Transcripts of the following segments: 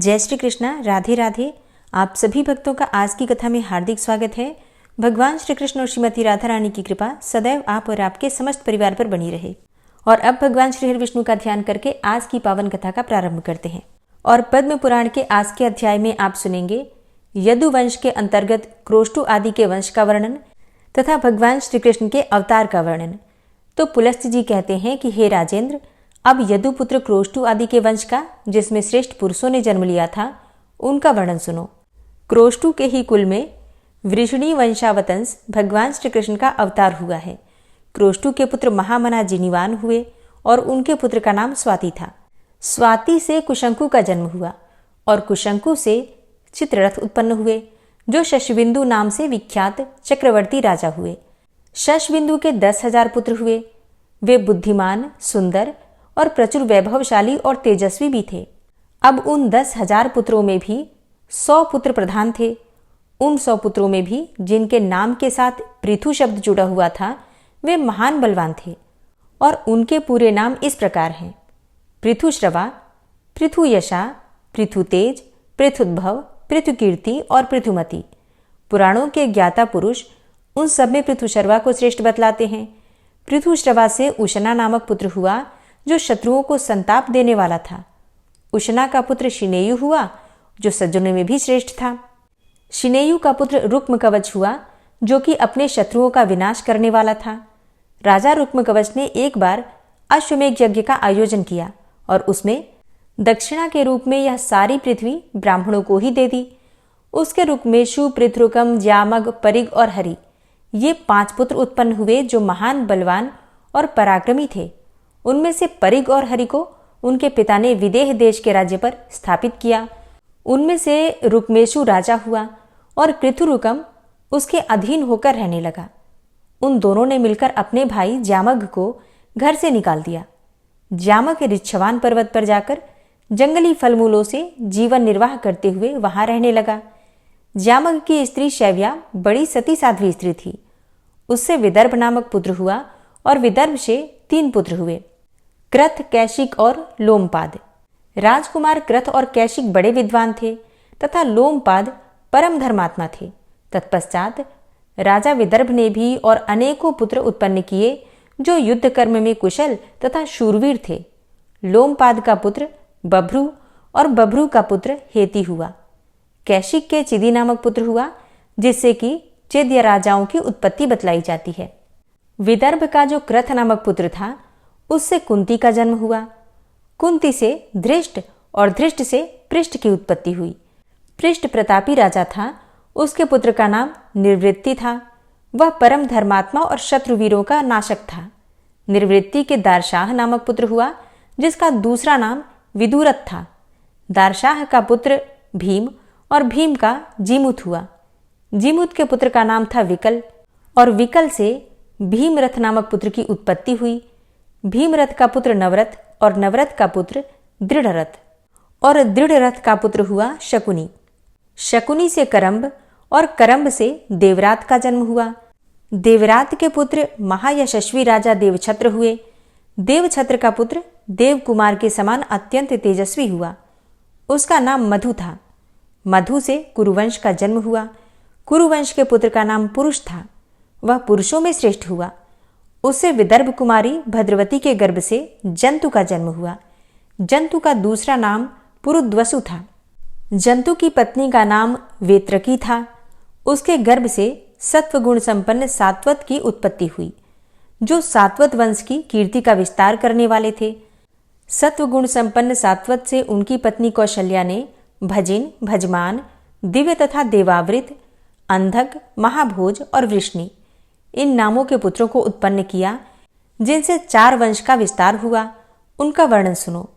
जय श्री कृष्णा, राधे राधे। आप सभी भक्तों का आज की कथा में हार्दिक स्वागत है। भगवान श्री कृष्ण और श्रीमती राधा रानी की कृपा सदैव आप और आपके समस्त परिवार पर बनी रहे। और अब भगवान श्री हरि विष्णु का ध्यान करके आज की पावन कथा का प्रारंभ करते हैं। और पद्म पुराण के आज के अध्याय में आप सुनेंगे यदु वंश के अंतर्गत क्रोष्टु आदि के वंश का वर्णन तथा भगवान श्री कृष्ण के अवतार का वर्णन। तो पुलस्त्य जी कहते हैं कि हे राजेंद्र, अब यदुपुत्र क्रोष्टु आदि के वंश का, जिसमें श्रेष्ठ पुरुषों ने जन्म लिया था, उनका वर्णन सुनो। क्रोष्टु के ही कुल में वृषणी वंशावतंस भगवान श्री कृष्ण का अवतार हुआ है। क्रोष्टु के पुत्र महामना जिनीवान हुए और उनके पुत्र का नाम स्वाति था। स्वाति से कुशंकु का जन्म हुआ और कुशंकु से चित्ररथ उत्पन्न हुए, जो शशबिंदु नाम से विख्यात चक्रवर्ती राजा हुए। शशबिंदु के 10,000 पुत्र हुए। वे बुद्धिमान, सुंदर और प्रचुर वैभवशाली और तेजस्वी भी थे। अब उन 10,000 पुत्रों में भी 100 पुत्र प्रधान थे। उन 100 पुत्रों में भी जिनके नाम के साथ पृथु शब्द जुड़ा हुआ था, वे महान बलवान थे। और उनके पूरे नाम इस प्रकार हैं: पृथुश्रवा, पृथुयशा, पृथुतेज, पृथुद्भव, पृथुकीर्ति और पृथुमति। पुराणों के ज्ञाता पुरुष उन सब में पृथुशर्वा को श्रेष्ठ बतलाते हैं। पृथुश्रवा से उशना नामक पुत्र हुआ, जो शत्रुओं को संताप देने वाला था। उशना का पुत्र शिनेयु हुआ, जो सज्जनों में भी श्रेष्ठ था। शिनेयु का पुत्र रुक्मकवच हुआ, जो कि अपने शत्रुओं का विनाश करने वाला था। राजा रुक्मकवच ने एक बार अश्वमेघ यज्ञ का आयोजन किया और उसमें दक्षिणा के रूप में यह सारी पृथ्वी ब्राह्मणों को ही दे दी। उसके रुक्मेशु, पृथ्रुकम, ज्यामग, परिग और हरि, ये 5 पुत्र उत्पन्न हुए, जो महान बलवान और पराक्रमी थे। उनमें से परिग और हरि को उनके पिता ने विदेह देश के राज्य पर स्थापित किया। उनमें से रुक्मेशु राजा हुआ और पृथुरुकम उसके अधीन होकर रहने लगा। उन दोनों ने मिलकर अपने भाई ज्यामग को घर से निकाल दिया। ज्यामग रिच्छवान पर्वत पर जाकर जंगली फलमूलों से जीवन निर्वाह करते हुए वहां रहने लगा। ज्यामग की स्त्री शैव्या बड़ी सती साध्वी स्त्री थी। उससे विदर्भ नामक पुत्र हुआ और विदर्भ से 3 पुत्र हुए, कृत, कैशिक और लोमपाद। राजकुमार कृत और कैशिक बड़े विद्वान थे तथा लोमपाद परम धर्मात्मा थे। तत्पश्चात राजा विदर्भ ने भी और अनेकों पुत्र उत्पन्न किए, जो युद्ध कर्म में कुशल तथा शूरवीर थे। लोमपाद का पुत्र बभ्रू और बभ्रू का पुत्र हेति हुआ। कैशिक के चिदी नामक पुत्र हुआ, जिससे कि चेद्य राजाओं की उत्पत्ति बतलाई जाती है। विदर्भ का जो कृत नामक पुत्र था, उससे कुंती का जन्म हुआ। कुंती से धृष्ट और धृष्ट से पृष्ठ की उत्पत्ति हुई। पृष्ठ प्रतापी राजा था। उसके पुत्र का नाम निर्वृत्ति था। वह परम धर्मात्मा और शत्रुवीरों का नाशक था। निर्वृत्ति के दारशाह नामक पुत्र हुआ, जिसका दूसरा नाम विदुरथ था। दारशाह का पुत्र भीम और भीम का जीमुत हुआ। जीमुत के पुत्र का नाम था विकल और विकल से भीमरथ नामक पुत्र की उत्पत्ति हुई। भीमरथ का पुत्र नवरथ और नवरथ का पुत्र दृढ़रथ और दृढ़रथ का पुत्र हुआ शकुनी। शकुनी से करम्ब और करम्ब से देवरात का जन्म हुआ। देवरात के पुत्र महायशस्वी राजा देवछत्र हुए। देवछत्र का पुत्र देवकुमार के समान अत्यंत तेजस्वी हुआ। उसका नाम मधु था। मधु से कुरुवंश का जन्म हुआ। कुरुवंश के पुत्र का नाम पुरुष था। वह पुरुषों में श्रेष्ठ हुआ। उससे विदर्भ कुमारी भद्रवती के गर्भ से जंतु का जन्म हुआ। जंतु का दूसरा नाम पुरुद्वसु था। जंतु की पत्नी का नाम वेत्रकी था। उसके गर्भ से सत्वगुण संपन्न सात्वत की उत्पत्ति हुई, जो सात्वत वंश की कीर्ति का विस्तार करने वाले थे। सत्वगुण संपन्न सात्वत से उनकी पत्नी कौशल्या ने भजिन, भजमान, दिव्य तथा देवावृत, अंधक, महाभोज और वृष्णि, इन नामों के पुत्रों को उत्पन्न किया, जिनसे 4 वंश का विस्तार हुआ। उनका वर्णन सुनो।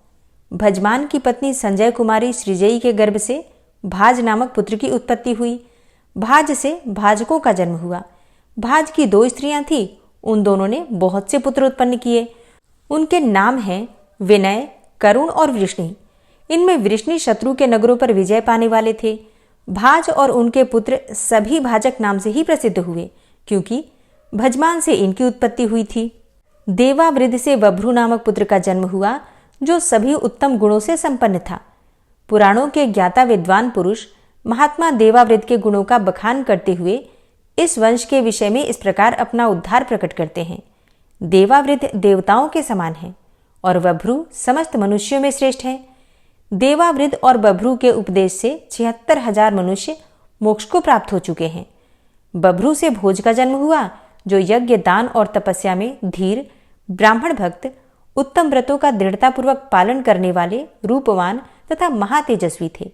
भजमान की पत्नी संजय कुमारी श्रीजयी के गर्भ से भाज नामक पुत्र की उत्पत्ति हुई। भाज से भाजकों का जन्म हुआ। भाज की 2 स्त्रियां थीं। उन दोनों ने बहुत से पुत्र उत्पन्न किए। उनके नाम हैं विनय, करुण और वृष्णि। इनमें वृष्णि शत्रु के नगरों पर विजय पाने वाले थे। भाज और उनके पुत्र सभी भाजक नाम से ही प्रसिद्ध हुए, क्योंकि भजमान से इनकी उत्पत्ति हुई थी। देवावृद्ध से बभ्रू नामक पुत्र का जन्म हुआ, जो सभी उत्तम गुणों से संपन्न था। पुराणों के ज्ञाता विद्वान पुरुष महात्मा देवावृत के गुणों का बखान करते हुए इस वंश के विषय में इस प्रकार अपना उद्धार प्रकट करते हैं। देवावृत देवताओं के समान है और बभ्रू समस्त मनुष्यों में श्रेष्ठ है। देवावृत और बभ्रू के उपदेश से 76,000 मनुष्य मोक्ष को प्राप्त हो चुके हैं। बभ्रू से भोज का जन्म हुआ, जो यज्ञ, दान और तपस्या में धीर, ब्राह्मण भक्त, उत्तम व्रतों का दृढ़तापूर्वक पालन करने वाले, रूपवान तथा महातेजस्वी थे।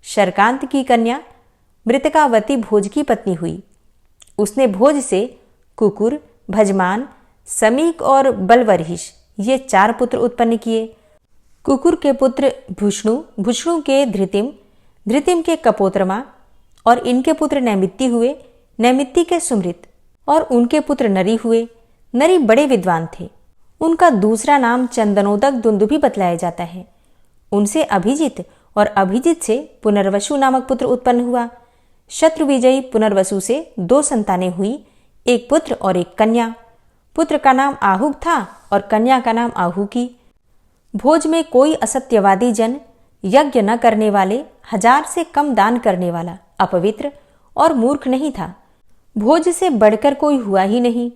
शरकांत की कन्या मृतकावती भोज की पत्नी हुई। उसने भोज से कुकुर, भजमान, समीक और बलवरहिष ये 4 पुत्र उत्पन्न किए। कुकुर के पुत्र भुष्णु, भुष्णु के धृतिम, धृतिम के कपोत्रमा और इनके पुत्र नैमित्ति हुए। नैमित्ति के सुमृत और उनके पुत्र नरी हुए। नरी बड़े विद्वान थे। उनका दूसरा नाम चंदनोदक दुंदुभि बतलाया जाता है। उनसे अभिजित और अभिजित से पुनर्वसु नामक पुत्र उत्पन्न हुआ। शत्रु विजयी पुनर्वसु से 2 संतानें हुई, एक पुत्र और एक कन्या। पुत्र का नाम आहुक था और कन्या का नाम आहुकी। भोज में कोई असत्यवादी जन, यज्ञ न करने वाले, 1000 से कम दान करने वाला, अपवित्र और मूर्ख नहीं था। भोज से बढ़कर कोई हुआ ही नहीं।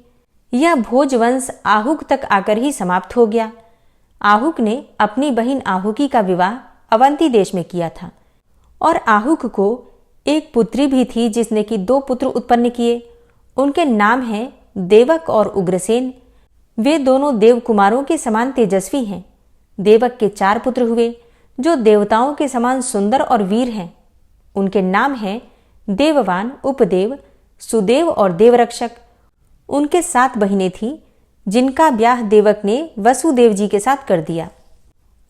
यह भोज वंश आहुक तक आकर ही समाप्त हो गया। आहुक ने अपनी बहन आहुकी का विवाह अवंती देश में किया था और आहुक को एक पुत्री भी थी, जिसने कि 2 पुत्र उत्पन्न किए। उनके नाम हैं देवक और उग्रसेन। वे दोनों देव कुमारों के समान तेजस्वी हैं। देवक के 4 पुत्र हुए, जो देवताओं के समान सुंदर और वीर हैं। उनके नाम हैं देववान, उपदेव, सुदेव और देवरक्षक। उनके 7 बहिनें थीं, जिनका ब्याह देवक ने वसुदेव जी के साथ कर दिया।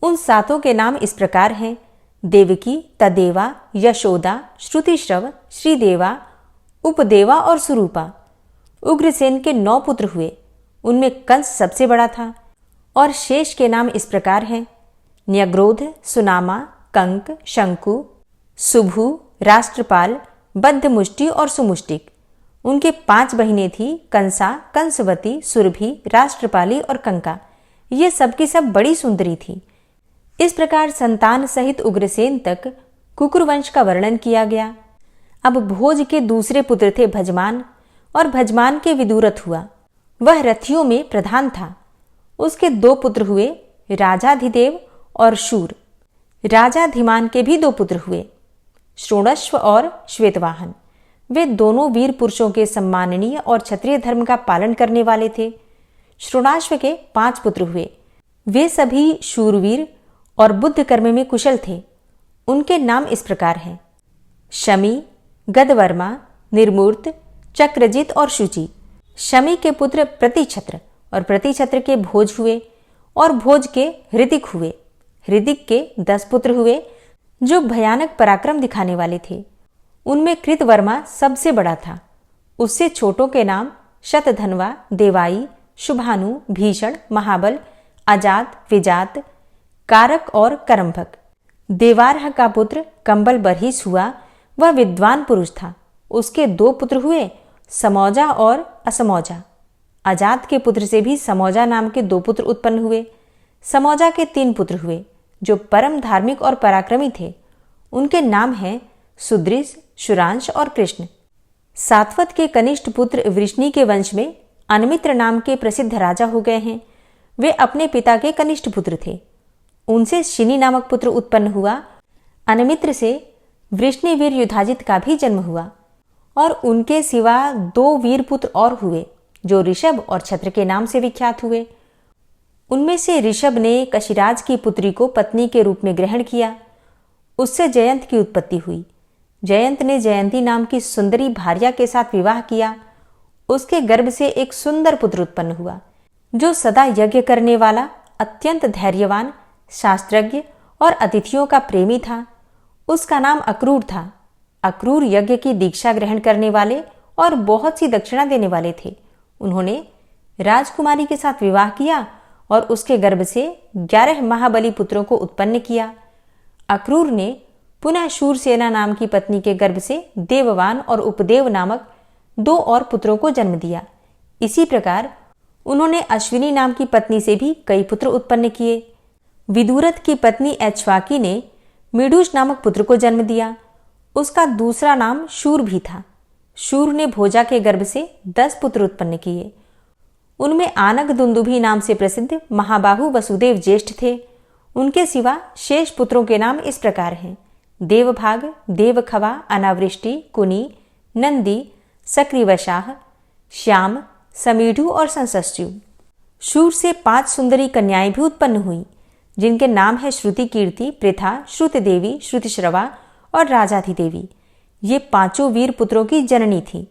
उन 7 के नाम इस प्रकार हैं: देवकी, तदेवा, यशोदा, श्रुतिश्रव, श्रीदेवा, उपदेवा और सुरूपा। उग्रसेन के 9 पुत्र हुए। उनमें कंस सबसे बड़ा था और शेष के नाम इस प्रकार हैं: न्यग्रोध, सुनामा, कंक, शंकु, सुभु, राष्ट्रपाल, बद्धमुष्टि और सुमुष्टिक। उनके 5 बहिनें थीं: कंसा, कंसवती, सुरभि, राष्ट्रपाली और कंका। ये सब की सब बड़ी सुंदरी थी। इस प्रकार संतान सहित उग्रसेन तक कुकुर वंश का वर्णन किया गया। अब भोज के दूसरे पुत्र थे भजमान, और भजमान के विदुरथ हुआ। वह रथियों में प्रधान था। उसके 2 पुत्र हुए, राजाधिदेव और शूर। राजाधिमान के भी 2 पुत्र हुए, श्रोणश्व और श्वेतवाहन। वे दोनों वीर पुरुषों के सम्माननीय और क्षत्रिय धर्म का पालन करने वाले थे। श्रोणाश्व के 5 पुत्र हुए। वे सभी शूरवीर और बुद्ध कर्म में कुशल थे। उनके नाम इस प्रकार हैं: शमी, गदवर्मा, निर्मूर्त, चक्रजित और शुचि। शमी के पुत्र प्रतिछत्र और प्रतिछत्र के भोज हुए और भोज के हृदिक हुए। हृदिक के 10 पुत्र हुए, जो भयानक पराक्रम दिखाने वाले थे। उनमें कृतवर्मा सबसे बड़ा था। उससे छोटों के नाम शतधन्वा, देवाई, शुभानु, भीषण, महाबल, अजात, विजात, कारक और करम्भक। देवारह का पुत्र कंबल बरहिस हुआ। वह विद्वान पुरुष था। उसके 2 पुत्र हुए, समौजा और असमौजा। अजात के पुत्र से भी समौजा नाम के 2 पुत्र उत्पन्न हुए। समौजा के 3 पुत्र हुए, जो परम धार्मिक और पराक्रमी थे। उनके नाम हैं सुदृश, शुरांश और कृष्ण। सात्वत के कनिष्ठ पुत्र वृष्णि के वंश में अनमित्र नाम के प्रसिद्ध राजा हो गए हैं। वे अपने पिता के कनिष्ठ पुत्र थे। उनसे शिनी नामक पुत्र उत्पन्न हुआ। अनमित्र से वृष्णिवीर युधाजित का भी जन्म हुआ और उनके सिवा 2 वीर पुत्र और हुए, जो ऋषभ और छत्र के नाम से विख्यात हुए। उनमें से ऋषभ ने कशिराज की पुत्री को पत्नी के रूप में ग्रहण किया। उससे जयंत की उत्पत्ति हुई। जयंत ने जयंती नाम की सुंदरी भार्या के साथ विवाह किया। उसके गर्भ से एक सुंदर पुत्र उत्पन्न हुआ, जो सदा यज्ञ करने वाला, अत्यंत धैर्यवान, शास्त्रज्ञ और अतिथियों का प्रेमी था। उसका नाम अक्रूर था। अक्रूर यज्ञ की दीक्षा ग्रहण करने वाले और बहुत सी दक्षिणा देने वाले थे। उन्होंने राजकुमारी के साथ विवाह किया और उसके गर्भ से 11 महाबली पुत्रों को उत्पन्न किया। अक्रूर ने पुनः शूरसेना नाम की पत्नी के गर्भ से देववान और उपदेव नामक 2 और पुत्रों को जन्म दिया। इसी प्रकार उन्होंने अश्विनी नाम की पत्नी से भी कई पुत्र उत्पन्न किए। विदुरथ की पत्नी ऐच्छवाकी ने मीडूष नामक पुत्र को जन्म दिया। उसका दूसरा नाम शूर भी था। शूर ने भोजा के गर्भ से 10 पुत्र उत्पन्न किए। उनमें आनक दुंदुभी नाम से प्रसिद्ध महाबाहु वसुदेव ज्येष्ठ थे। उनके सिवा शेष पुत्रों के नाम इस प्रकार हैं: देवभाग, देवखवा, अनावृष्टि, कुनी, नंदी, सक्रीवशाह, श्याम, समीढ़ु और संसस्यु। शूर से 5 सुंदरी कन्याएं भी उत्पन्न हुई, जिनके नाम है श्रुति कीर्ति, पृथा, श्रुत देवी, श्रुतिश्रवा और राजाधिदेवी। ये 5 वीर पुत्रों की जननी थी।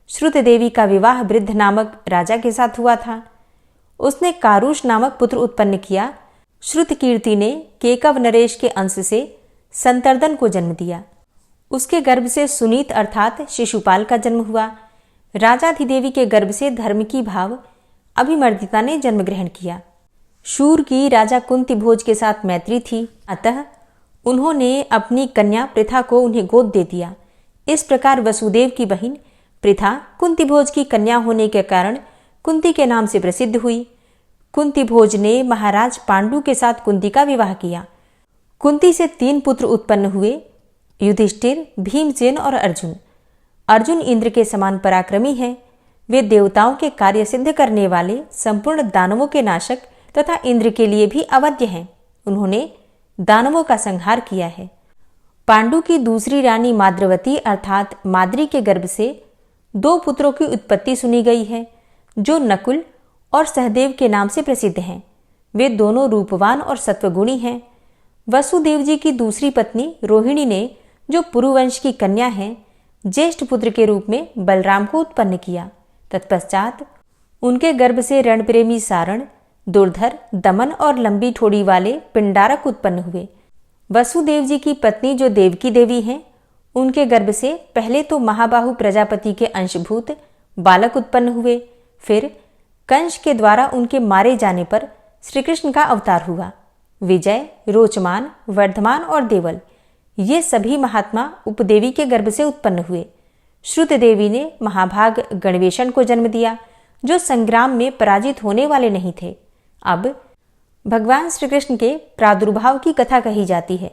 श्रुत देवी का विवाह वृद्ध नामक राजा के साथ हुआ था। उसने कारुष नामक पुत्र उत्पन्न किया। श्रुत कीर्ति ने केकव नरेश के अंश से संतर्दन को जन्म दिया। उसके गर्भ से सुनीत अर्थात शिशुपाल का जन्म हुआ। राजाधिदेवी के गर्भ से धर्म की भाव अभिमर्दिता ने जन्म ग्रहण किया। शूर की राजा कुंती भोज के साथ मैत्री थी, अतः उन्होंने अपनी कन्या पृथा को उन्हें गोद दे दिया। इस प्रकार वसुदेव की बहन पृथा कुंती भोज की कन्या होने के कारण कुंती के नाम से प्रसिद्ध हुई। कुंती भोज ने महाराज पांडु के साथ कुंती का विवाह किया। कुंती से 3 पुत्र उत्पन्न हुए: युधिष्ठिर, भीमसेन और अर्जुन। अर्जुन इंद्र के समान पराक्रमी हैं। वे देवताओं के कार्य सिद्ध करने वाले, संपूर्ण दानवों के नाशक तथा इंद्र के लिए भी अवध्य हैं। उन्होंने दानवों का संहार किया है। पांडु की दूसरी रानी माद्रवती अर्थात माद्री के गर्भ से 2 पुत्रों की उत्पत्ति सुनी गई है, जो नकुल और सहदेव के नाम से प्रसिद्ध हैं। वे दोनों रूपवान और सत्वगुणी हैं। वसुदेव जी की दूसरी पत्नी रोहिणी ने, जो पुरुवंश की कन्या है, ज्येष्ठ पुत्र के रूप में बलराम को उत्पन्न किया। तत्पश्चात उनके गर्भ से रणप्रेमी सारण, दुर्धर, दमन और लंबी ठोड़ी वाले पिंडारक उत्पन्न हुए। वसुदेव जी की पत्नी जो देवकी देवी हैं, उनके गर्भ से पहले तो महाबाहु प्रजापति के अंशभूत बालक उत्पन्न हुए। फिर कंस के द्वारा उनके मारे जाने पर श्री कृष्ण का अवतार हुआ। विजय, रोचमान, वर्धमान और देवल ये सभी महात्मा उपदेवी के गर्भ से उत्पन्न हुए। श्रुत देवी ने महाभाग गणवेशन को जन्म दिया, जो संग्राम में पराजित होने वाले नहीं थे। अब भगवान श्री कृष्ण के प्रादुर्भाव की कथा कही जाती है।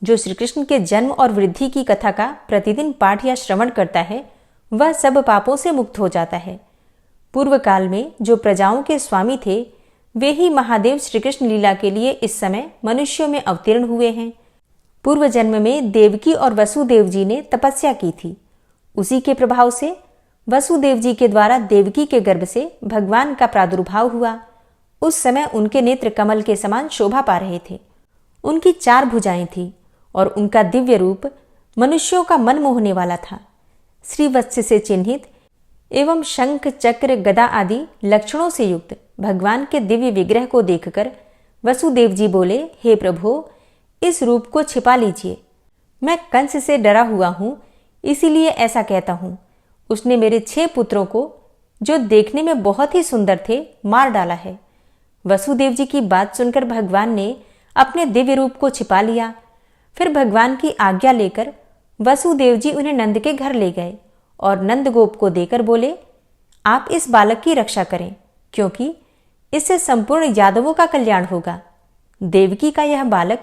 जो श्री कृष्ण के जन्म और वृद्धि की कथा का प्रतिदिन पाठ या श्रवण करता है, वह सब पापों से मुक्त हो जाता है। पूर्व काल में जो प्रजाओं के स्वामी थे, वे ही महादेव श्री कृष्ण लीला के लिए इस समय मनुष्यों में अवतीर्ण हुए हैं। पूर्व जन्म में देवकी और वसुदेव जी ने तपस्या की थी। उसी के प्रभाव से वसुदेव जी के द्वारा देवकी के गर्भ से भगवान का प्रादुर्भाव हुआ। उस समय उनके नेत्र कमल के समान शोभा पा रहे थे। उनकी 4 भुजाएं थी और उनका दिव्य रूप मनुष्यों का मन मोहने वाला था। श्रीवत्स से चिन्हित एवं शंख, चक्र, गदा आदि लक्षणों से युक्त भगवान के दिव्य विग्रह को देखकर वसुदेव जी बोले, हे प्रभो, इस रूप को छिपा लीजिए। मैं कंस से डरा हुआ हूं, इसीलिए ऐसा कहता हूं। उसने मेरे 6 पुत्रों को, जो देखने में बहुत ही सुंदर थे, मार डाला है। वसुदेव जी की बात सुनकर भगवान ने अपने दिव्य रूप को छिपा लिया। फिर भगवान की आज्ञा लेकर वसुदेव जी उन्हें नंद के घर ले गए और नंदगोप को देकर बोले, आप इस बालक की रक्षा करें, क्योंकि इससे संपूर्ण यादवों का कल्याण होगा। देवकी का यह बालक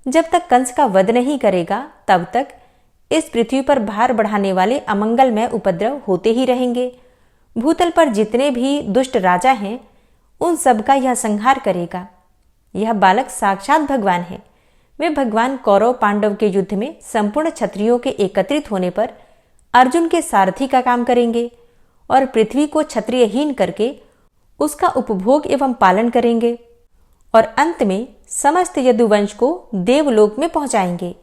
जब तक कंस का वध नहीं करेगा, तब तक इस पृथ्वी पर भार बढ़ाने वाले अमंगलमय उपद्रव होते ही रहेंगे। भूतल पर जितने भी दुष्ट राजा हैं, उन सब का यह संहार करेगा। यह बालक साक्षात भगवान है। वे भगवान कौरव पांडव के युद्ध में संपूर्ण क्षत्रियों के एकत्रित होने पर अर्जुन के सारथी का काम करेंगे और पृथ्वी को क्षत्रियहीन करके उसका उपभोग एवं पालन करेंगे और अंत में समस्त यदुवंश को देवलोक में पहुंचाएंगे।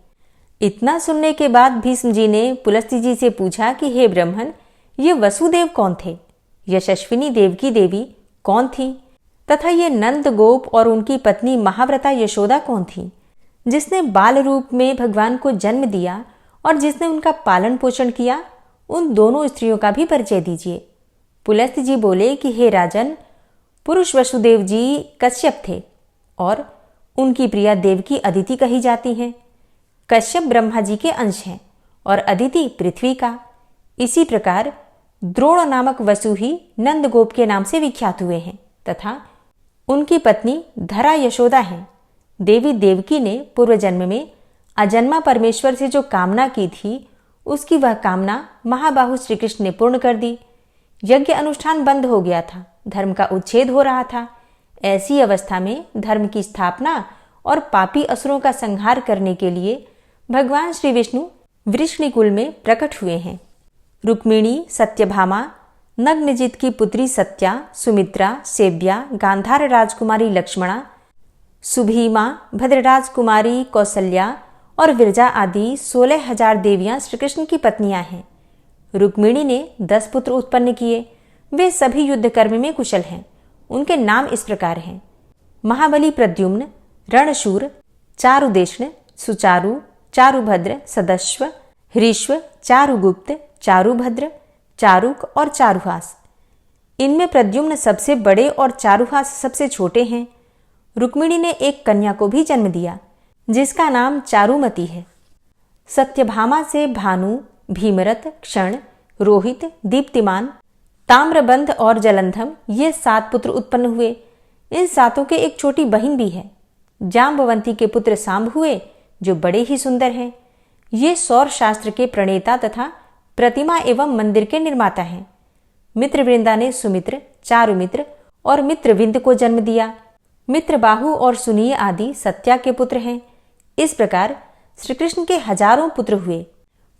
इतना सुनने के बाद भीष्म जी ने पुलस्त्य जी से पूछा कि हे ब्रह्मन, ये वसुदेव कौन थे? यशस्विनी देवकी देवी कौन थी? तथा ये नंद गोप और उनकी पत्नी महाव्रता यशोदा कौन थी, जिसने बाल रूप में भगवान को जन्म दिया और जिसने उनका पालन पोषण किया? उन दोनों स्त्रियों का भी परिचय दीजिए। पुलस्त्य जी बोले कि हे राजन, पुरुष वसुदेव जी कश्यप थे और उनकी प्रिया देवकी अदिति कही जाती हैं। कश्यप ब्रह्मा जी के अंश हैं और अदिति पृथ्वी का। इसी प्रकार द्रोण नामक वसु ही नंदगोप के नाम से विख्यात हुए हैं तथा उनकी पत्नी धरा यशोदा हैं। देवी देवकी ने पूर्व जन्म में अजन्मा परमेश्वर से जो कामना की थी, उसकी वह कामना महाबाहु श्री कृष्ण ने पूर्ण कर दी। यज्ञ अनुष्ठान बंद हो गया था, धर्म का उच्छेद हो रहा था। ऐसी अवस्था में धर्म की स्थापना और पापी असुरों का संहार करने के लिए भगवान श्री विष्णु वृष्णिकुल में प्रकट हुए हैं। रुक्मिणी, सत्यभामा, नग्नजित की पुत्री सत्या, सुमित्रा, सेव्या, गांधार राजकुमारी लक्ष्मणा, सुभीमा, भद्रराज कुमारी कौसल्या और विरजा आदि 16,000 देवियां श्री कृष्ण की पत्नियां हैं। रुक्मिणी ने 10 पुत्र उत्पन्न किए। वे सभी युद्ध कर्म में कुशल हैं। उनके नाम इस प्रकार हैं: महाबली प्रद्युम्न, रणशूर, चारुदेष्ण, सुचारु, चारुभद्र, सदस्व, हरीश्व, चारुगुप्त, चारुभद्र, चारुक और चारुहास। इनमें प्रद्युम्न सबसे बड़े और चारुहास सबसे छोटे हैं। रुक्मिणी ने एक कन्या को भी जन्म दिया जिसका नाम चारुमती है। सत्यभामा से भानु, भीमरथ, क्षण, रोहित, दीप्तिमान, ताम्रबंध और जलंधम ये 7 पुत्र उत्पन्न हुए। इन 7 के एक छोटी बहन भी है। जाम्बवंती के पुत्र सांब हुए जो बड़े ही सुंदर हैं। ये सौर शास्त्र के प्रणेता तथा प्रतिमा एवं मंदिर के निर्माता हैं। मित्रवृंदा ने सुमित्र, चारुमित्र और मित्रविंद को जन्म दिया। मित्रबाहु और सुनीय आदि सत्या के पुत्र हैं। इस प्रकार श्री कृष्ण के हजारों पुत्र हुए।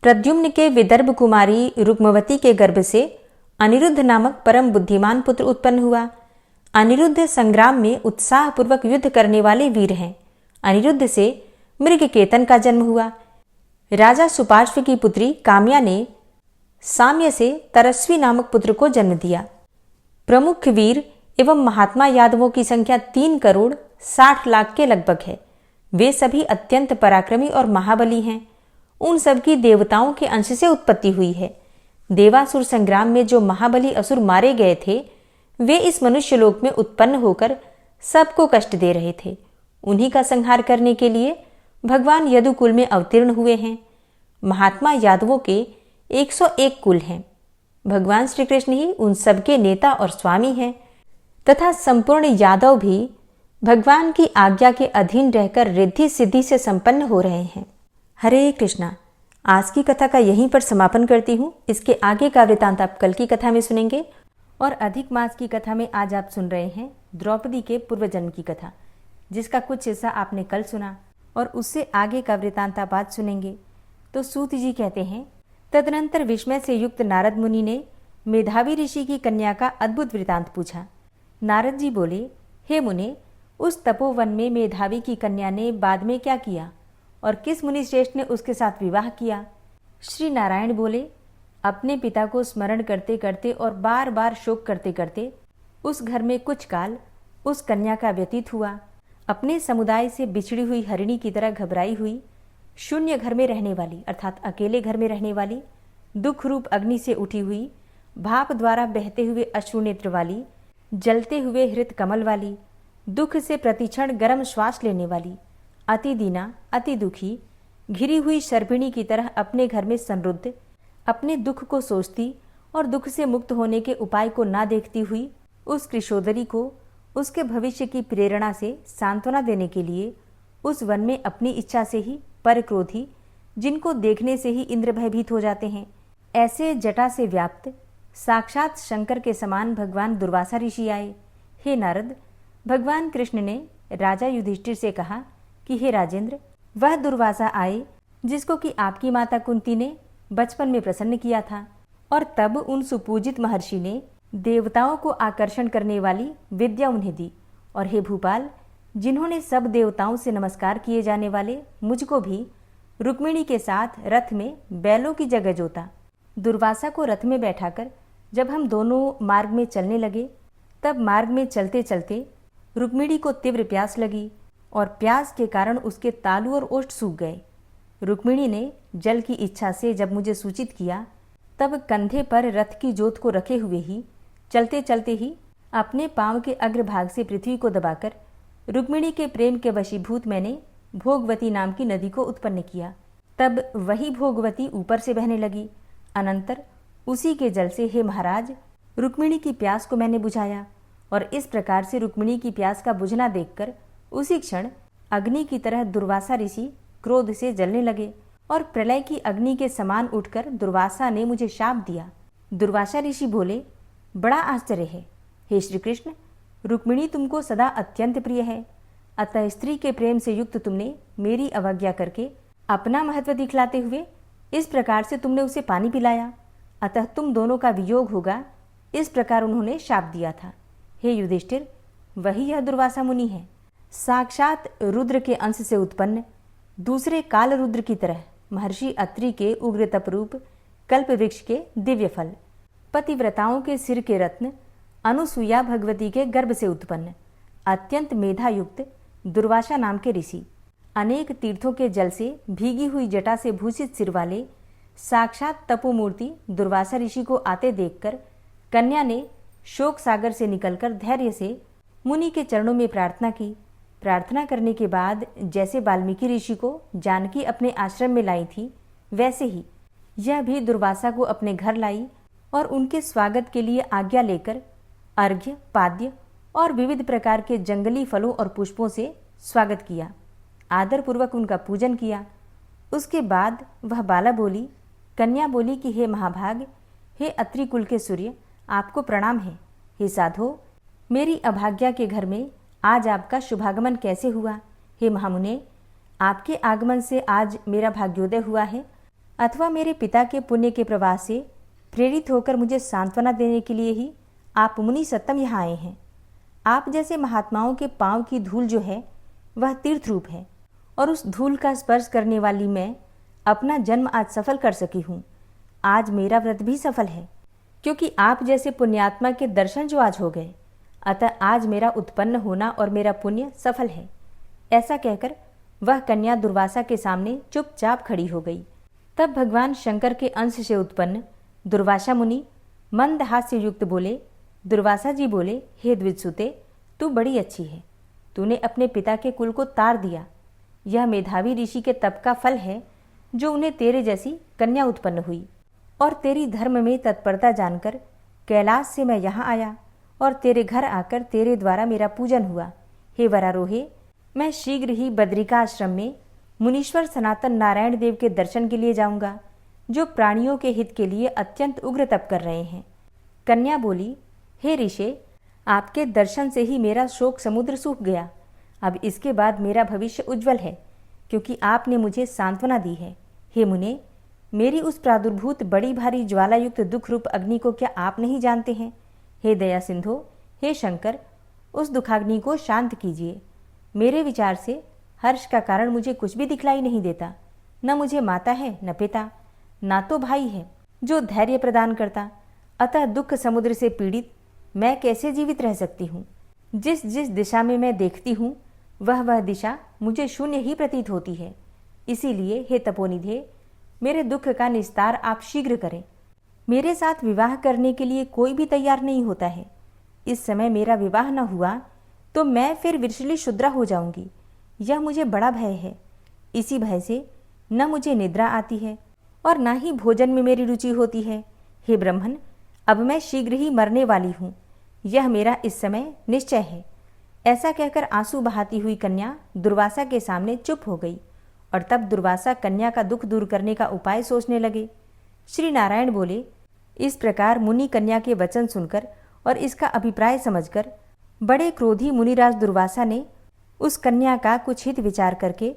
प्रद्युम्न के विदर्भ कुमारी रुक्मवती के गर्भ से अनिरुद्ध नामक परम बुद्धिमान पुत्र उत्पन्न हुआ। अनिरुद्ध संग्राम में उत्साहपूर्वक युद्ध करने वाले वीर हैं। अनिरुद्ध से मृगकेतन का जन्म हुआ। राजा सुपार्श्व की पुत्री काम्या ने साम्य से तरस्वी नामक पुत्र को जन्म दिया। प्रमुख वीर एवं महात्मा यादवों की संख्या 3,60,00,000 के लगभग है। वे सभी अत्यंत पराक्रमी और महाबली हैं। उन सबकी देवताओं के अंश से उत्पत्ति हुई है। देवासुर संग्राम में जो महाबली असुर मारे गए थे, वे इस मनुष्यलोक में उत्पन्न होकर सबको कष्ट दे रहे थे। उन्हीं का संहार करने के लिए भगवान यदुकुल में अवतीर्ण हुए हैं। महात्मा यादवों के 101 कुल हैं। भगवान श्री कृष्ण ही उन सबके नेता और स्वामी हैं तथा संपूर्ण यादव भी भगवान की आज्ञा के अधीन रहकर रिद्धि सिद्धि से संपन्न हो रहे हैं। हरे कृष्णा। आज की कथा का यहीं पर समापन करती हूँ। इसके आगे का वृतांत आप कल की कथा में सुनेंगे। और अधिक मास की कथा में आज आप सुन रहे हैं द्रौपदी के पूर्व जन्म की कथा, जिसका कुछ हिस्सा आपने कल सुना और उससे आगे का वृतांत आप आज सुनेंगे। तो सूत जी कहते हैं, तदनंतर विस्मय से युक्त नारद मुनि ने मेधावी ऋषि की कन्या का अद्भुत वृतांत पूछा। नारद जी बोले, हे मुने, उस तपोवन में मेधावी की कन्या ने बाद में क्या किया और किस मुनि श्रेष्ठ ने उसके साथ विवाह किया? श्री नारायण बोले, अपने पिता को स्मरण करते करते और बार बार शोक करते करते उस घर में कुछ काल उस कन्या का व्यतीत हुआ। अपने समुदाय से बिछड़ी हुई हरिणी की तरह घबराई हुई, शून्य घर में रहने वाली अर्थात अकेले घर में रहने वाली, दुख रूप अग्नि से उठी हुई, भाप द्वारा बहते हुए अश्रुनेत्र वाली, जलते हुए हृत कमल वाली, दुख से प्रतिक्षण गर्म श्वास लेने वाली, अति दीना, अति दुखी, घिरी हुई शर्पिणी की तरह अपने घर में संरुद्ध, अपने दुख को सोचती और दुख से मुक्त होने के उपाय को ना देखती हुई उस कृशोदरी को उसके भविष्य की प्रेरणा से सांत्वना देने के लिए उस वन में अपनी इच्छा से ही परक्रोधी, जिनको देखने से ही इंद्र भयभीत हो जाते हैं, ऐसे जटा से व्याप्त साक्षात शंकर के समान भगवान दुर्वासा ऋषि आए। हे नारद, भगवान कृष्ण ने राजा युधिष्ठिर से कहा कि हे राजेंद्र, वह दुर्वासा आए जिसको कि आपकी माता कुंती ने बचपन में प्रसन्न किया था, और तब उन सुपूजित महर्षि ने देवताओं को आकर्षण करने वाली विद्या उन्हें दी। और हे भूपाल, जिन्होंने सब देवताओं से नमस्कार किए जाने वाले मुझको भी रुक्मिणी के साथ रथ में बैलों की जगह जोता। दुर्वासा को रथ में बैठाकर जब हम दोनों मार्ग में चलने लगे, तब मार्ग में चलते चलते रुक्मिणी को तीव्र प्यास लगी और प्यास के कारण उसके तालू और ओष्ठ सूख गए। रुक्मिणी ने जल की इच्छा से जब मुझे सूचित किया, तब कंधे पर रथ की जोत को रखे हुए ही चलते चलते ही अपने पांव के अग्रभाग से पृथ्वी को दबाकर रुक्मिणी के प्रेम के वशीभूत मैंने भोगवती नाम की नदी को उत्पन्न किया। तब वही भोगवती ऊपर से बहने लगी। अनंतर उसी के जल से, हे महाराज, रुक्मिणी की प्यास को मैंने बुझाया, और इस प्रकार से रुक्मिणी की प्यास का बुझना देखकर उसी क्षण अग्नि की तरह दुर्वासा ऋषि क्रोध से जलने लगे और प्रलय की अग्नि के समान उठकर दुर्वासा ने मुझे शाप दिया। दुर्वासा ऋषि बोले, बड़ा आश्चर्य है हे श्री कृष्ण, रुक्मिणी तुमको सदा अत्यंत प्रिय है, अतः स्त्री के प्रेम से युक्त तुमने मेरी अवज्ञा करके अपना महत्व दिखलाते हुए इस प्रकार से तुमने उसे पानी पिलाया, अतः तुम दोनों का वियोग होगा, इस प्रकार उन्होंने शाप दिया था। हे युधिष्ठिर, वही यह दुर्वासा मुनि है, साक्षात रुद्र के अंश से उत्पन्न, दूसरे काल रुद्र की तरह महर्षि अत्रि के उग्र तपरूप कल्प वृक्ष के दिव्य फल, पतिव्रताओं के सिर के रत्न, अनुसुईया भगवती के गर्भ से उत्पन्न, अत्यंत मेधायुक्त दुर्वासा नाम के ऋषि, अनेक तीर्थों के जल से भीगी हुई जटा से भूषित सिर वाले साक्षात तपोमूर्ति दुर्वासा ऋषि को आते देखकर कन्या ने शोक सागर से निकलकर धैर्य से मुनि के चरणों में प्रार्थना की। प्रार्थना करने के बाद जैसे वाल्मीकि ऋषि को जानकी अपने आश्रम में लाई थी, वैसे ही यह भी दुर्वासा को अपने घर लाई और उनके स्वागत के लिए आज्ञा लेकर अर्घ्य, पाद्य और विविध प्रकार के जंगली फलों और पुष्पों से स्वागत किया, आदरपूर्वक उनका पूजन किया। उसके बाद वह बाला बोली, कन्या बोली कि हे महाभाग, हे अत्रि कुल के सूर्य, आपको प्रणाम है। हे साधो, मेरी अभाग्या के घर में आज आपका शुभागमन कैसे हुआ? हे महामुने, आपके आगमन से आज मेरा भाग्योदय हुआ है, अथवा मेरे पिता के पुण्य के प्रवाह से प्रेरित होकर मुझे सांत्वना देने के लिए ही आप मुनि सत्तम यहाँ आए हैं। आप जैसे महात्माओं के पांव की धूल जो है वह तीर्थ रूप है, और उस धूल का स्पर्श करने वाली मैं अपना जन्म आज सफल कर सकी हूँ। आज मेरा व्रत भी सफल है, क्योंकि आप जैसे पुण्यात्मा के दर्शन जो आज हो गए, अतः आज मेरा उत्पन्न होना और मेरा पुण्य सफल है। ऐसा कहकर वह कन्या दुर्वासा के सामने चुपचाप खड़ी हो गई। तब भगवान शंकर के अंश से उत्पन्न दुर्वासा मुनि मंद हास्य युक्त बोले, दुर्वासा जी बोले, हे द्विजसुते, तू बड़ी अच्छी है, तूने अपने पिता के कुल को तार दिया। यह मेधावी ऋषि के तप का फल है जो उन्हें तेरे जैसी कन्या उत्पन्न हुई, और तेरी धर्म में तत्परता जानकर कैलाश से मैं यहाँ आया और तेरे घर आकर तेरे द्वारा मेरा पूजन हुआ। हे वरारोहे, मैं शीघ्र ही बद्रिका आश्रम में मुनीश्वर सनातन नारायण देव के दर्शन के लिए जाऊंगा, जो प्राणियों के हित के लिए अत्यंत उग्र तप कर रहे हैं। कन्या बोली, हे ऋषे, आपके दर्शन से ही मेरा शोक समुद्र सूख गया। अब इसके बाद मेरा भविष्य उज्जवल है, क्योंकि आपने मुझे सांत्वना दी है। हे मुने, मेरी उस प्रादुर्भूत बड़ी भारी ज्वालायुक्त दुख रूप अग्नि को क्या आप नहीं जानते हैं? हे दया सिंधो, हे शंकर, उस दुखाग्नि को शांत कीजिए। मेरे विचार से हर्ष का कारण मुझे कुछ भी दिखलाई नहीं देता। न मुझे माता है, न पिता, ना तो भाई है जो धैर्य प्रदान करता। अतः दुख समुद्र से पीड़ित मैं कैसे जीवित रह सकती हूँ? जिस जिस दिशा में मैं देखती हूँ वह दिशा मुझे शून्य ही प्रतीत होती है। इसीलिए हे तपोनिधे, मेरे दुख का निस्तार आप शीघ्र करें। मेरे साथ विवाह करने के लिए कोई भी तैयार नहीं होता है। इस समय मेरा विवाह न हुआ तो मैं फिर विरशली शुद्रा हो जाऊंगी। यह मुझे बड़ा भय है। इसी भय से न मुझे निद्रा आती है और न ही भोजन में मेरी रुचि होती है। हे ब्रह्मन, अब मैं शीघ्र ही मरने वाली हूँ, यह मेरा इस समय निश्चय है। ऐसा कहकर आंसू बहाती हुई कन्या दुर्वासा के सामने चुप हो गई, और तब दुर्वासा कन्या का दुख दूर करने का उपाय सोचने लगे। श्री नारायण बोले, इस प्रकार मुनि कन्या के वचन सुनकर और इसका अभिप्राय समझकर बड़े क्रोधी मुनिराज दुर्वासा ने उस कन्या का कुछ हित विचार करके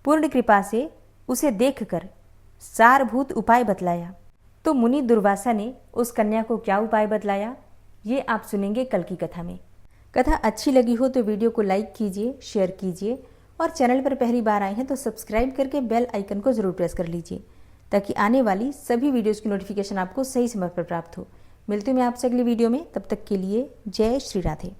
पूर्ण कृपा से उसे देखकर सारभूत उपाय बतलाया। तो मुनि दुर्वासा ने उस कन्या को क्या उपाय बतलाया, ये आप सुनेंगे कल की कथा में। कथा अच्छी लगी हो तो वीडियो को लाइक कीजिए, शेयर कीजिए, और चैनल पर पहली बार आए हैं तो सब्सक्राइब करके बेल आइकन को जरूर प्रेस कर लीजिए, ताकि आने वाली सभी वीडियोस की नोटिफिकेशन आपको सही समय पर प्राप्त हो। मिलती हूँ मैं आपसे अगली वीडियो में, तब तक के लिए जय श्री राधे।